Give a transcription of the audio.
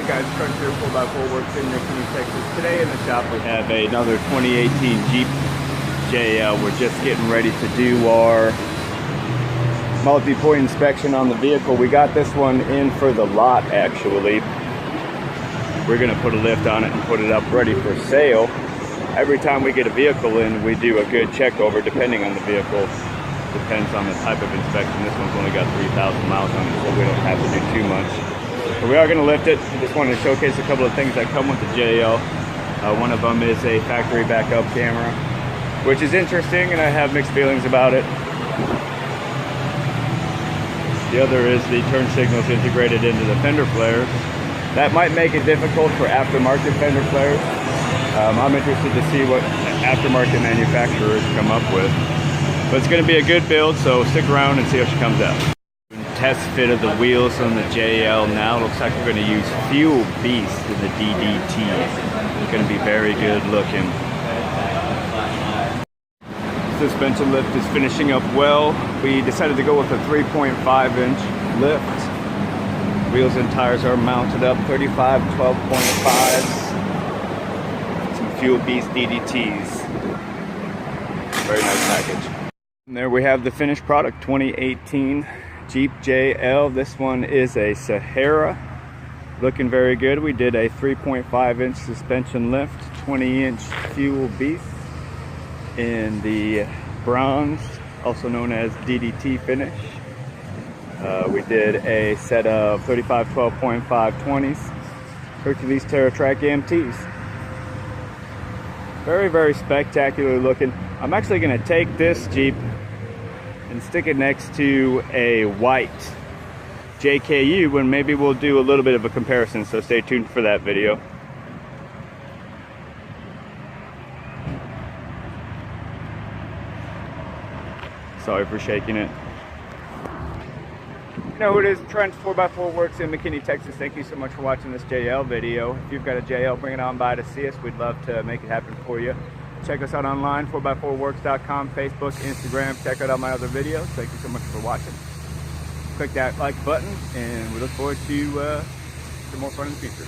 Hey guys, Crunch here, 4x4 Works in Mckinney, Texas. Today in the shop we have another 2018 Jeep JL. We're just getting ready to do our multi-point inspection on the vehicle. We got this one in for the lot actually. We're gonna put a lift on it and put it up ready for sale. Every time we get a vehicle in, we do a good check over depending on the vehicle. Depends on the type of inspection. This one's only got 3,000 miles on it, so we don't have to do too much. But we are going to lift it. Just wanted to showcase a couple of things that come with the JL. One of them is a factory backup camera, which is interesting, and I have mixed feelings about it. The other is the turn signals integrated into the fender flares. That might make it difficult for aftermarket fender flares. I'm interested to see what aftermarket manufacturers come up with. But it's going to be a good build, so stick around and see how she comes out. Test fit of the wheels on the JL now. Looks like we're going to use Fuel Beast in the DDT. It's going to be very good looking. Suspension lift is finishing up well. We decided to go with a 3.5-inch lift. Wheels and tires are mounted up 35 12.5. Some Fuel Beast DDTs. Very nice package. And there we have the finished product, 2018 Jeep JL. This one is a Sahara. Looking very good. We did a 3.5-inch suspension lift, 20-inch Fuel Beast in the bronze, also known as DDT finish. We did a set of 35 12.5 20s, Hercules TerraTrack MTs. Very, very spectacular looking. I'm actually going to take this Jeep and stick it next to a white JKU, and maybe we'll do a little bit of a comparison, so stay tuned for that video. Sorry for shaking it. You know who it is, Trent 4x4 Works in McKinney, Texas. Thank you so much for watching this JL video. If you've got a JL, bring it on by to see us. We'd love to make it happen for you. Check us out online, 4x4works.com, Facebook, Instagram. Check out all my other videos. Thank you so much for watching. Click that like button, and we look forward to some more fun in the future.